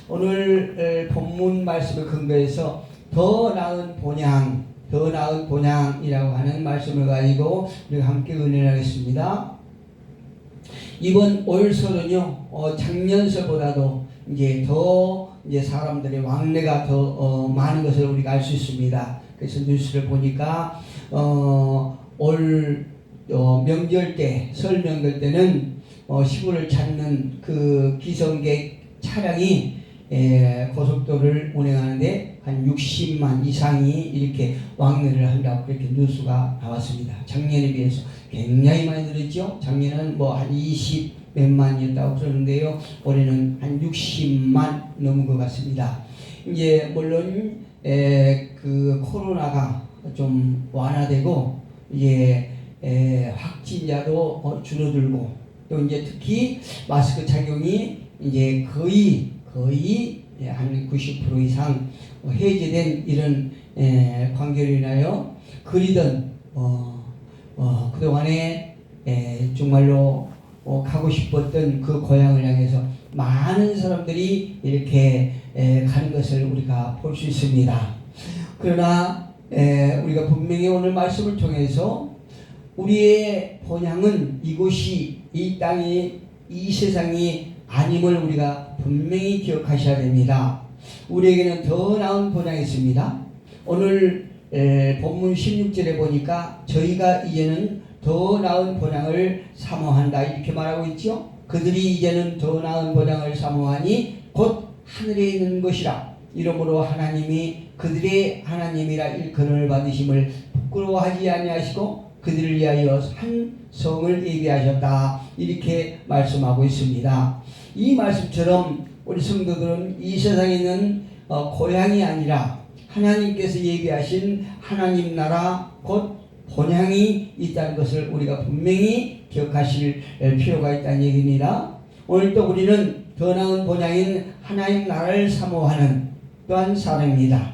오늘 본문 말씀을 근거해서 더 나은 본향이라고 하는 말씀을 가지고 우리가 함께 은혜를 하겠습니다. 이번 올설은요, 작년설보다도 더 사람들의 왕래가 더 많은 것을 우리가 알 수 있습니다. 그래서 뉴스를 보니까 올 명절 때, 설 명절 때는 시골을 찾는 그 기성객 차량이 고속도로를 운행하는데 한 60만 이상이 이렇게 왕래를 한다고 그렇게 뉴스가 나왔습니다. 작년에 비해서 굉장히 많이 늘었죠. 작년은 한 20 몇만이었다고 그러는데요. 올해는 한 60만 넘은 것 같습니다. 이제 물론 그 코로나가 좀 완화되고 이제 확진자도 줄어들고 또 이제 특히 마스크 착용이 이제 거의 한 90% 이상 해제된 이런 관계로 인하여 그리던 그동안에 정말로 가고 싶었던 그 고향을 향해서 많은 사람들이 이렇게 가는 것을 우리가 볼 수 있습니다. 그러나 우리가 분명히 오늘 말씀을 통해서 우리의 본향은 이곳이 이 땅이 이 세상이 아님을 우리가 분명히 기억하셔야 됩니다. 우리에게는 더 나은 본향이 있습니다. 오늘 본문 16절에 보니까 저희가 이제는 더 나은 본향을 사모한다 이렇게 말하고 있죠. 그들이 이제는 더 나은 본향을 사모하니 곧 하늘에 있는 것이라. 이러므로 하나님이 그들의 하나님이라 일컬음을 받으심을 부끄러워하지 아니하시고 그들을 위하여 한 성을 예비하셨다 이렇게 말씀하고 있습니다. 이 말씀처럼 우리 성도들은 이 세상에 있는 고향이 아니라 하나님께서 예비하신 하나님 나라 곧 본향이 있다는 것을 우리가 분명히 기억하실 필요가 있다는 얘기입니다. 오늘 또 우리는 더 나은 본향인 하나님 나라를 사모하는 또한 사람입니다.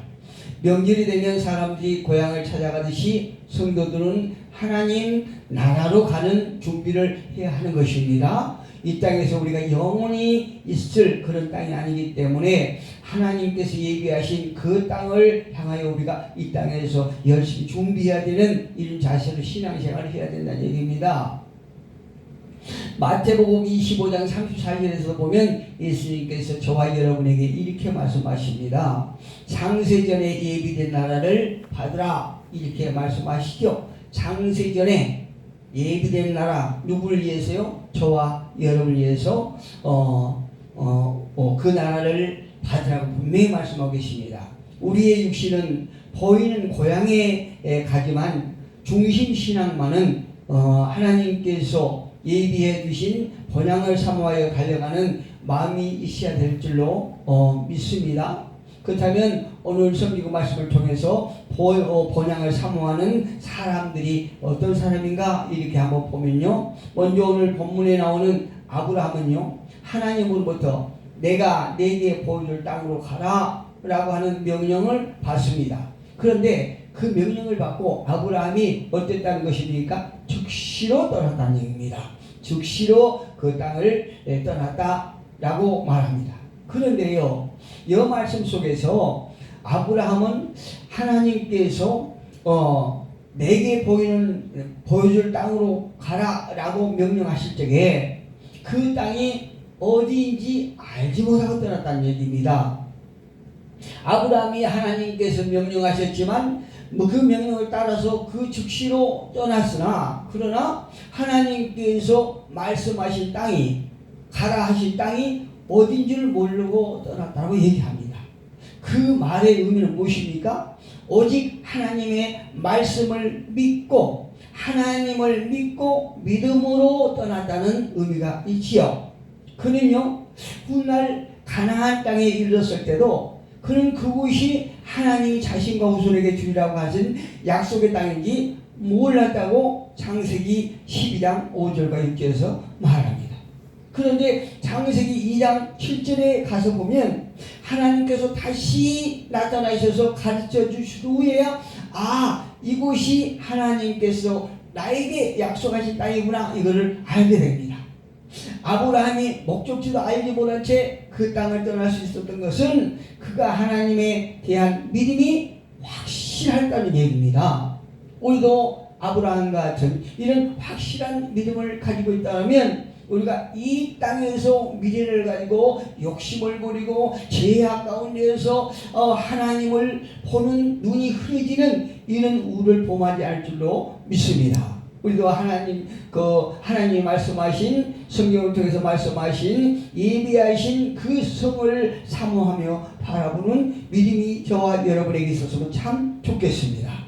명절이 되면 사람들이 고향을 찾아가듯이 성도들은 하나님 나라로 가는 준비를 해야 하는 것입니다. 이 땅에서 우리가 영원히 있을 그런 땅이 아니기 때문에 하나님께서 예비하신 그 땅을 향하여 우리가 이 땅에서 열심히 준비해야 되는 이런 자세로 신앙생활을 해야 된다는 얘기입니다. 마태복음 25장 34절에서 보면 예수님께서 저와 여러분에게 이렇게 말씀하십니다. 창세전에 예비된 나라를 받으라 이렇게 말씀하시죠. 창세전에 예비된 나라 누구를 위해서요? 저와 여러분을 위해서 그 나라를 받으라고 분명히 말씀하고 계십니다. 우리의 육신은 보이는 고향에 가지만 중심 신앙만은 하나님께서 예비해 두신 본향을 사모하여 달려가는 마음이 있어야 될 줄로 믿습니다. 그렇다면 오늘 성경 말씀을 통해서 본향을 사모하는 사람들이 어떤 사람인가 이렇게 한번 보면요. 먼저 오늘 본문에 나오는 아브라함은요. 하나님으로부터 내가 네게 보여줄 땅으로 가라 라고 하는 명령을 받습니다. 그런데 그 명령을 받고 아브라함이 어땠다는 것입니까? 즉시로 떠났다는 얘기입니다. 즉시로 그 땅을 떠났다라고 말합니다. 그런데요, 이 말씀 속에서 아브라함은 하나님께서 내게 보여줄 땅으로 가라라고 명령하실 적에 그 땅이 어디인지 알지 못하고 떠났다는 얘기입니다. 아브라함이 하나님께서 명령하셨지만 그 명령을 따라서 그 즉시로 떠났으나 그러나 하나님께서 말씀하신 땅이 가라 하신 땅이 어딘지를 모르고 떠났다고 얘기합니다. 그 말의 의미는 무엇입니까? 오직 하나님의 말씀을 믿고 하나님을 믿고 믿음으로 떠났다는 의미가 있지요. 그는요 훗날 가나안 땅에 이르렀을 때도 그는 그곳이 하나님이 자신과 후손에게 주리라고 하신 약속의 땅인지 몰랐다고 창세기 12장 5절과 6절에서 말합니다. 그런데 창세기 2장 7절에 가서 보면 하나님께서 다시 나타나셔서 가르쳐 주신 후에야 이곳이 하나님께서 나에게 약속하신 땅이구나 이거를 알게 됩니다. 아브라함이 목적지도 알지 못한 채 그 땅을 떠날 수 있었던 것은 그가 하나님에 대한 믿음이 확실했다는 얘기입니다. 우리도 아브라함과 같은 이런 확실한 믿음을 가지고 있다면 우리가 이 땅에서 미래를 가지고 욕심을 부리고 죄악 가운데에서 하나님을 보는 눈이 흐려지는 이런 우를 범하지 않을 줄로 믿습니다. 우리도 하나님이 말씀하신 성경을 통해서 말씀하신 예비하신 그 성을 사모하며 바라보는 믿음이 저와 여러분에게 있었으면 참 좋겠습니다.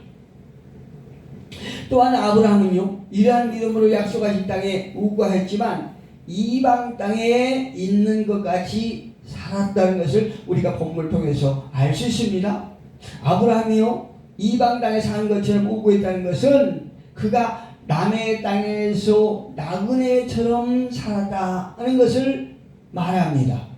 또한 아브라함은요, 이러한 믿음으로 약속하신 땅에 우거했지만 이방 땅에 있는 것 같이 살았다는 것을 우리가 본문을 통해서 알 수 있습니다. 아브라함이요, 이방 땅에 사는 것처럼 우거했다는 것은 그가 남의 땅에서 나그네처럼 살았다는 것을 말합니다.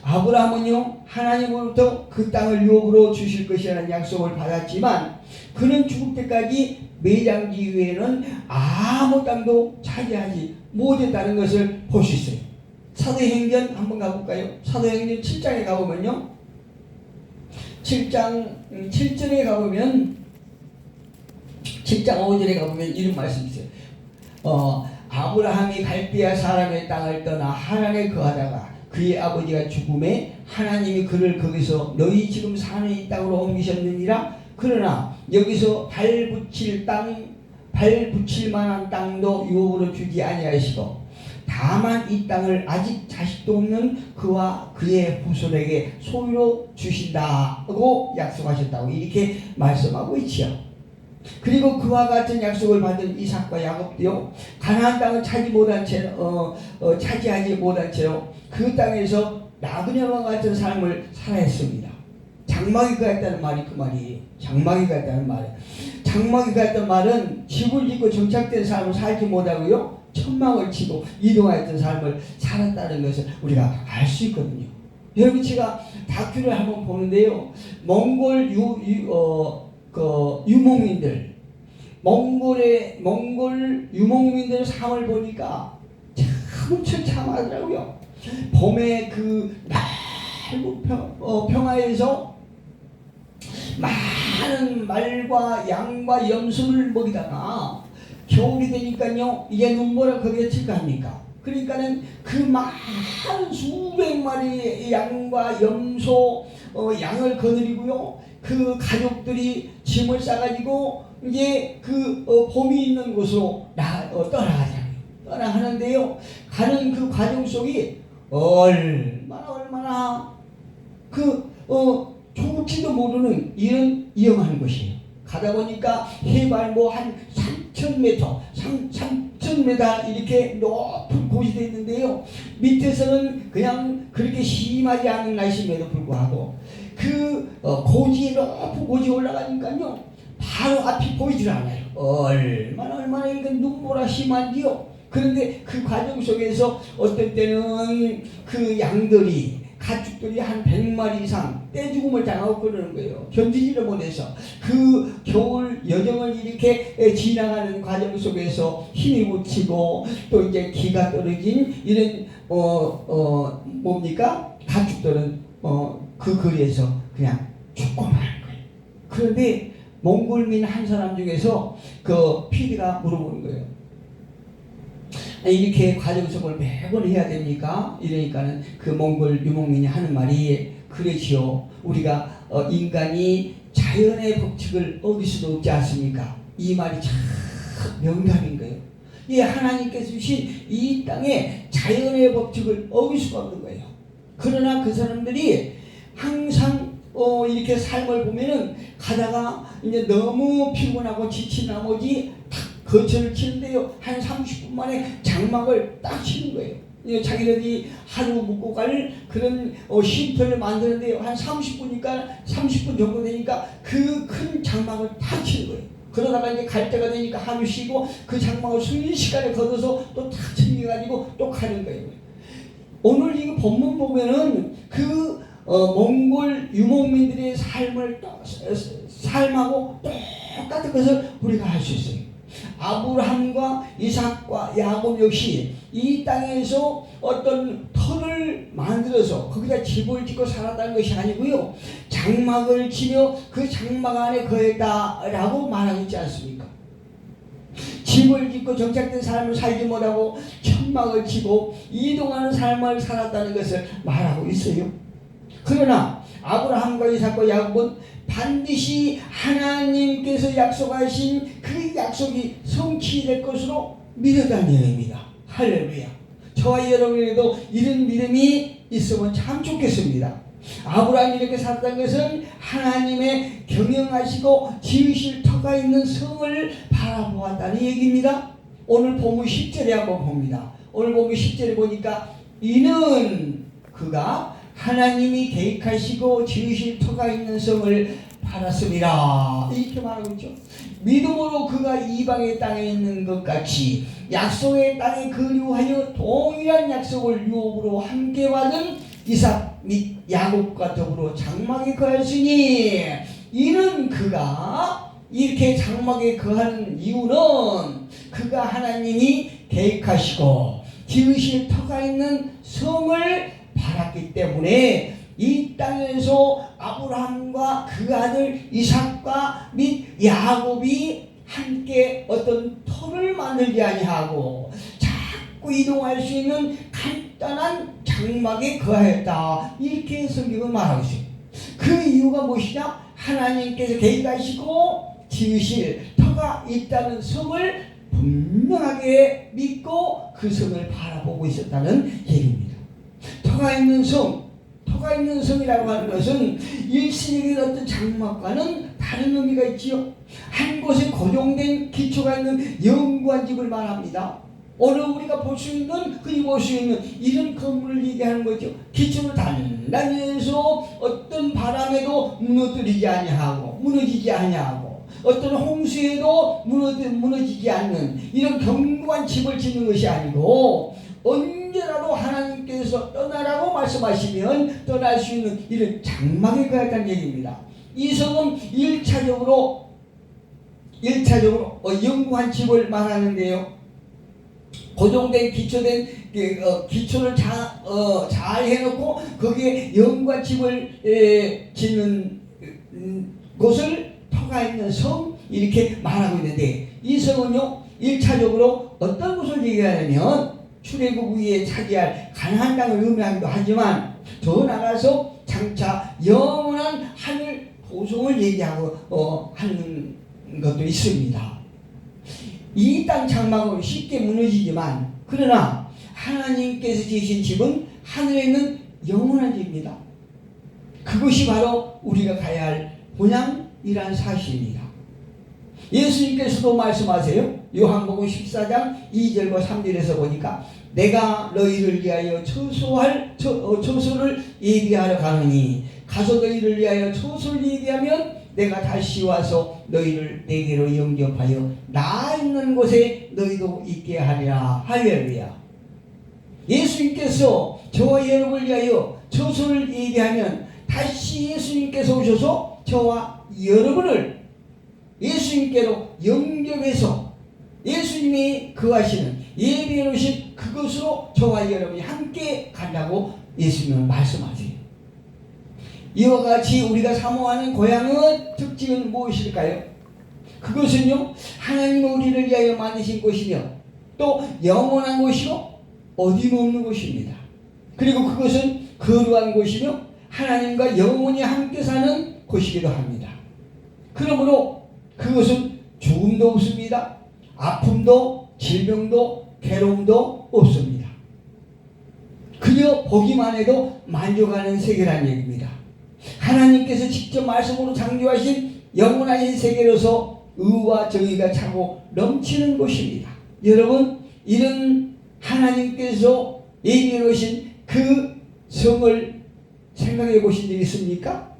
아브라함은요, 하나님으로부터 그 땅을 유업으로 주실 것이라는 약속을 받았지만 그는 죽을 때까지 매장지 외에는 아무 땅도 차지하지 못했다는 것을 볼 수 있어요. 사도행전 한번 가볼까요? 사도행전 7장에 가보면요, 7장 7절에 가보면 7장 5절에 가보면 이런 말씀이 있어요. 아브라함이 갈대아 사람의 땅을 떠나 하란에 거하다가 그의 아버지가 죽음에 하나님이 그를 거기서 너희 지금 사는 이 땅으로 옮기셨느니라. 그러나 여기서 발 붙일 만한 땅도 유업으로 주지 아니하시고 다만 이 땅을 아직 자식도 없는 그와 그의 후손에게 소유로 주신다고 약속하셨다고 이렇게 말씀하고 있지요. 그리고 그와 같은 약속을 받은 이삭과 야곱도요, 가나안 땅을 차지하지 못한 채로 그 땅에서 나그네와 같은 삶을 살아야 했습니다. 장막이 같다는 말이 그 말이에요. 장막이 같다는 말이에요. 장막이 같다는 말은 집을 짓고 정착된 삶을 살지 못하고요, 천막을 치고 이동하였던 삶을 살았다는 것을 우리가 알 수 있거든요. 여러분, 제가 다큐를 한번 보는데요, 몽골 유목민들, 몽골 유목민들의 삶을 보니까 참 처참하더라고요. 봄에 그 넓은 평화에서 많은 말과 양과 염소를 먹이다가 겨울이 되니까요, 이게 눈보라 거기에 칠까합니까? 그러니까는 그 많은 수백 마리의 양과 염소, 양을 거느리고요, 그 가족들이 짐을 싸가지고 이제 봄이 있는 곳으로 떠나가잖아요. 떠나가는데요, 가는 그 과정 속이 얼마나 좋을지도 모르는 이런 이용하는 것이에요. 가다 보니까 해발 한 3,000m 이렇게 높은 곳이 되어 있는데요, 밑에서는 그냥 그렇게 심하지 않은 날씨임에도 불구하고 높은 고지에 올라가니까요, 바로 앞이 보이질 않아요. 얼마나 이게 눈보라 심한지요. 그런데 그 과정 속에서 어떤 때는 그 양들이, 가축들이 한 100마리 이상 떼죽음을 당하고 그러는 거예요. 견디지를 못해서 그 겨울 여정을 이렇게 지나가는 과정 속에서 힘이 붙이고 또 이제 기가 떨어진 이런 가축들은 그 거리에서 그냥 죽고 마는 거예요. 그런데 몽골민 한 사람 중에서 그 PD가 물어보는 거예요. 이렇게 과정 속을 매번 해야 됩니까? 이러니까는 그 몽골 유목민이 하는 말이, 그렇지요. 우리가 인간이 자연의 법칙을 어길 수도 없지 않습니까? 이 말이 참 명답인 거예요. 이 하나님께서 주신 이 땅에 자연의 법칙을 어길 수가 없는 거예요. 그러나 그 사람들이 항상 이렇게 삶을 보면은 가다가 이제 너무 피곤하고 지친 나머지 거처를 치는데요, 한 30분 만에 장막을 딱 치는 거예요. 자기들이 하루 묵고 갈 그런 쉼터를 만드는데요, 한 30분 정도 되니까 그 큰 장막을 딱 치는 거예요. 그러다가 이제 갈 때가 되니까 하루 쉬고 그 장막을 순식간에 걷어서 또 탁 챙겨가지고 또 가는 거예요. 오늘 이 본문 보면은 몽골 유목민들의 삶하고 똑같은 것을 우리가 알 수 있어요. 아브라함과 이삭과 야곱 역시 이 땅에서 어떤 터를 만들어서 거기다 집을 짓고 살았다는 것이 아니고요, 장막을 치며 그 장막 안에 거했다라고 말하고 있지 않습니까? 집을 짓고 정착된 삶을 살지 못하고 천막을 치고 이동하는 삶을 살았다는 것을 말하고 있어요. 그러나 아브라함과 이삭과 야곱은 반드시 하나님께서 약속하신 그 약속이 성취될 것으로 믿었다는 얘기입니다. 할렐루야. 저와 여러분에게도 이런 믿음이 있으면 참 좋겠습니다. 아브라함이 이렇게 살았다는 것은 하나님의 경영하시고 지으실 터가 있는 성을 바라보았다는 얘기입니다. 오늘 본문 10절에 한번 봅니다. 오늘 본문 10절에 보니까 이는 그가 하나님이 계획하시고 지으실 터가 있는 성을 바랐습니다. 이렇게 말하고 있죠. 믿음으로 그가 이방의 땅에 있는 것 같이 약속의 땅에 거류하여 동일한 약속을 유업으로 함께 받은 이삭 및 야곱과 더불어 장막에 거하였으니, 이는 그가 이렇게 장막에 거하는 이유는 그가 하나님이 계획하시고 지으실 터가 있는 성을 바랐기 때문에 이 땅에서 아브라함과 그 아들 이삭과 및 야곱이 함께 어떤 터를 만들지 아니하고 자꾸 이동할 수 있는 간단한 장막에 거하였다, 이렇게 성경은 말하고 있어요. 그 이유가 무엇이냐? 하나님께서 계획하시고 지으실 터가 있다는 성을 분명하게 믿고 그 성을 바라보고 있었다는 얘기입니다. 터가 있는 성이라고 하는 것은 일시적인 어떤 장막과는 다른 의미가 있지요. 한 곳에 고정된 기초가 있는 영구한 집을 말합니다. 오늘 우리가 볼 수 있는, 흔히 볼 수 있는 이런 건물을 얘기하는 거죠. 기초를 단단히 해서 어떤 바람에도 무너지지 아니하고 어떤 홍수에도 무너지지 않는 이런 견고한 집을 짓는 것이 아니고, 언제라도 하나님께서 떠나라고 말씀하시면 떠날 수 있는 이런 장막에 거했다는 얘기입니다. 이 성은 1차적으로 영구한 집을 말하는데요, 고정된 기초를 잘 해놓고 거기에 영구한 집을 짓는 곳을 터가 있는 성, 이렇게 말하고 있는데, 이 성은요 1차적으로 어떤 것을 얘기하냐면 출애굽 위에 차지할 가나안 땅을 의미하기도 하지만, 더 나가서 장차 영원한 하늘 보성을 얘기하고 하는 것도 있습니다. 이 땅 장막은 쉽게 무너지지만, 그러나 하나님께서 지으신 집은 하늘에 있는 영원한 집입니다. 그것이 바로 우리가 가야 할 본향이란 사실입니다. 예수님께서도 말씀하세요. 요한복음 14장 2절과 3절에서 보니까 내가 너희를 위하여 처소를 예비하러 가느니 가서 너희를 위하여 처소를 예비하면 내가 다시 와서 너희를 내게로 영접하여 나 있는 곳에 너희도 있게 하리라. 할렐루야. 예수님께서 저와 여러분을 위하여 처소를 예비하면 다시 예수님께서 오셔서 저와 여러분을 예수님께로 영접해서 예수님이 거하시는 예비해 놓으신 그것으로 저와 여러분이 함께 간다고 예수님은 말씀하세요. 이와 같이 우리가 사모하는 고향의 특징은 무엇일까요? 그것은요, 하나님이 우리를 위하여 만드신 곳이며 또 영원한 곳이고 어림없는 곳입니다. 그리고 그것은 거룩한 곳이며 하나님과 영원히 함께 사는 곳이기도 합니다. 그러므로 그것은 죽음도 없습니다. 아픔도 질병도 괴로움도 없습니다. 그저 보기만 해도 만족하는 세계라는 얘기입니다. 하나님께서 직접 말씀으로 창조하신 영원한 이 세계로서 의와 정의가 차고 넘치는 곳입니다. 여러분, 이런 하나님께서 예비해 놓으신 그 성을 생각해 보신 적 있습니까?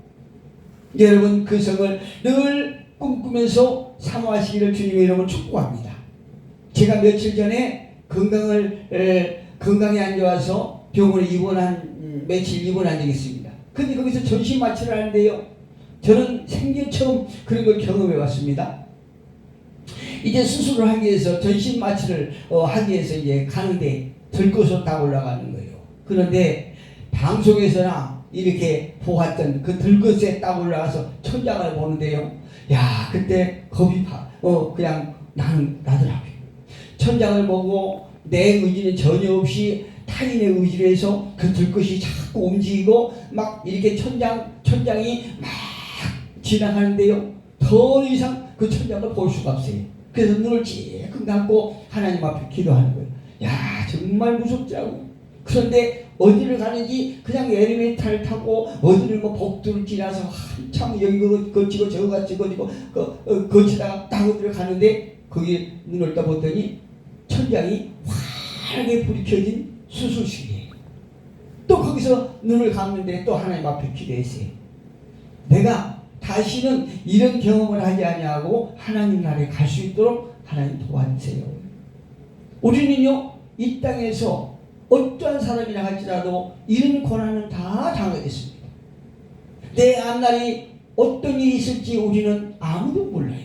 여러분, 그 성을 늘 꿈꾸면서 사모하시기를 주님의 이름으로 축복합니다. 제가 며칠 전에 건강에 안 좋아서 병원에 며칠 입원한 적이 있습니다. 근데 거기서 전신 마취를 하는데요, 저는 생전 처음 그런 걸 경험해 왔습니다. 이제 수술을 하기 위해서 전신 마취를 하기 위해서 이제 가는데 들것으로 딱 올라가는 거예요. 그런데 방송에서나 이렇게 보았던 그 들것에 딱 올라가서 천장을 보는데요. 야, 그때 겁이 그냥 나더라고요. 천장을 보고 내 의지는 전혀 없이 타인의 의지로 해서 그 들것이 자꾸 움직이고 막 이렇게 천장이 막 지나가는데요. 더 이상 그 천장을 볼 수가 없어요. 그래서 눈을 찔끔 감고 하나님 앞에 기도하는 거예요. 야, 정말 무섭더라고요. 그런데 어디를 가는지 그냥 엘리베이터를 타고 어디를 복도를 지나서 한참 여기 거치고 저거 거치고 거치다가 딱 어디를 가는데 거기 눈을 떠보더니 천장이 환하게 불이 켜진 수술실이에요. 또 거기서 눈을 감는데 또 하나님 앞에 기도했어요. 내가 다시는 이런 경험을 하지 아니하고 하나님 나라에 갈 수 있도록 하나님 도와주세요. 우리는요, 이 땅에서 어떠한 사람이나 할지라도 이런 고난은 다 당하겠습니다. 내 앞날이 어떤 일이 있을지 우리는 아무도 몰라요.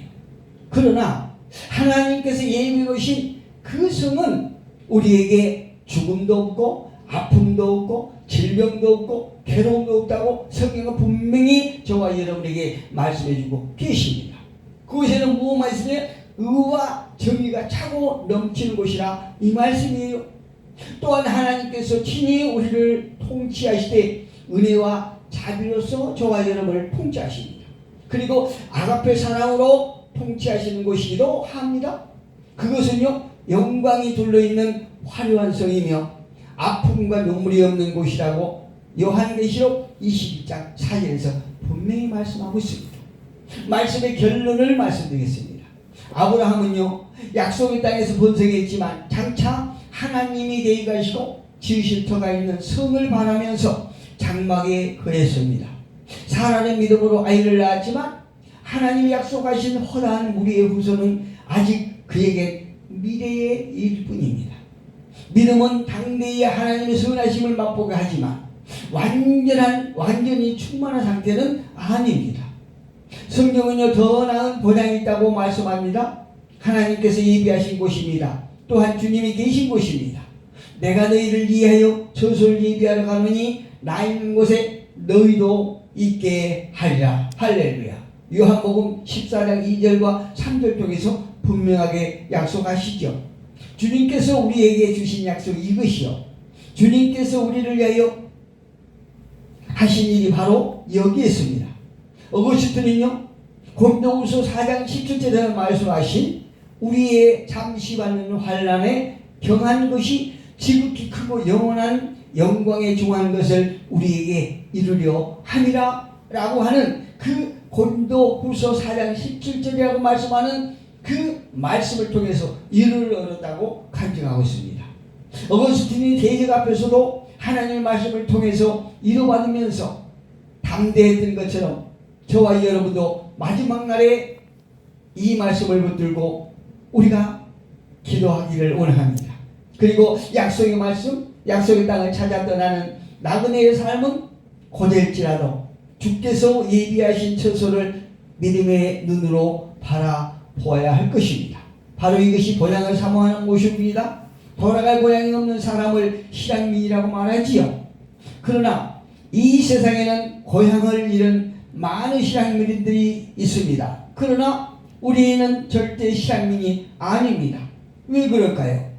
그러나 하나님께서 예비해 놓으신 그 성은 우리에게 죽음도 없고 아픔도 없고 질병도 없고 괴로움도 없다고 성경은 분명히 저와 여러분에게 말씀해주고 계십니다. 그곳에는 무엇만 있으면 의와 정의가 차고 넘치는 곳이라 이 말씀이에요. 또한 하나님께서 친히 우리를 통치하시되 은혜와 자비로서 저와 여러분을 통치하십니다. 그리고 아가페 사랑으로 통치하시는 것이기도 합니다. 그것은요, 영광이 둘러있는 화려한 성이며 아픔과 눈물이 없는 곳이라고 요한계시록 21장 4절에서 분명히 말씀하고 있습니다. 말씀의 결론을 말씀드리겠습니다. 아브라함은요, 약속의 땅에서 번성했지만 장차 하나님이 대의하시고 지으실 터가 있는 성을 바라면서 장막에 거했습니다. 사라는 믿음으로 아이를 낳았지만 하나님이 약속하신 허다한 무리의 후손은 아직 그에게 미래의 일뿐입니다. 믿음은 당대의 하나님의 선하심을 맛보게 하지만 완전히 충만한 상태는 아닙니다. 성경은요, 더 나은 보장이 있다고 말씀합니다. 하나님께서 예비하신 곳입니다. 또한 주님이 계신 곳입니다. 내가 너희를 위하여 처소를 예비하러 가노니 나 있는 곳에 너희도 있게 하리라. 할렐루야. 요한복음 14장 2절과 3절 통해서 분명하게 약속하시죠. 주님께서 우리에게 주신 약속이 이것이요, 주님께서 우리를 위하여 하신 일이 바로 여기에 있습니다. 어거스틴은요, 고린도후서 4장 17절에 말씀하신 우리의 잠시 받는 환난에 경한 것이 지극히 크고 영원한 영광에 중한 것을 우리에게 이루려 함이라 라고 하는 그 고린도후서 4장 17절이라고 말씀하는 그 말씀을 통해서 이를 얻었다고 간증하고 있습니다. 어거스틴이 대적 앞에서도 하나님의 말씀을 통해서 이루받으면서 담대했던 것처럼 저와 여러분도 마지막 날에 이 말씀을 붙들고 우리가 기도하기를 원합니다. 그리고 약속의 말씀, 약속의 땅을 찾아 떠나는 나그네의 삶은 고될지라도 주께서 예비하신 처소를 믿음의 눈으로 바라보아야 할 것입니다. 바로 이것이 고향을 사모하는 모습입니다. 돌아갈 고향이 없는 사람을 실향민이라고 말하지요. 그러나 이 세상에는 고향을 잃은 많은 실향민들이 있습니다. 그러나 우리는 절대 실향민이 아닙니다. 왜 그럴까요?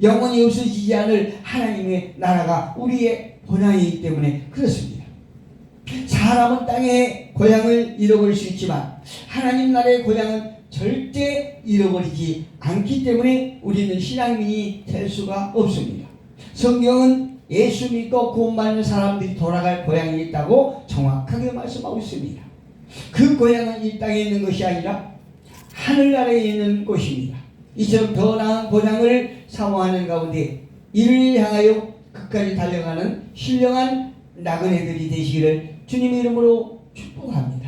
영원히 없어지지 않을 하나님의 나라가 우리의 고향이기 때문에 그렇습니다. 사람은 땅의 고향을 잃어버릴 수 있지만 하나님 나라의 고향은 절대 잃어버리지 않기 때문에 우리는 신앙민이 될 수가 없습니다. 성경은 예수 믿고 구원받는 사람들이 돌아갈 고향이 있다고 정확하게 말씀하고 있습니다. 그 고향은 이 땅에 있는 것이 아니라 하늘나라에 있는 곳입니다. 이처럼 더 나은 고향을 사모하는 가운데 이를 향하여 끝까지 달려가는 신령한 나그네들이 되시기를 주님의 이름으로 축복합니다.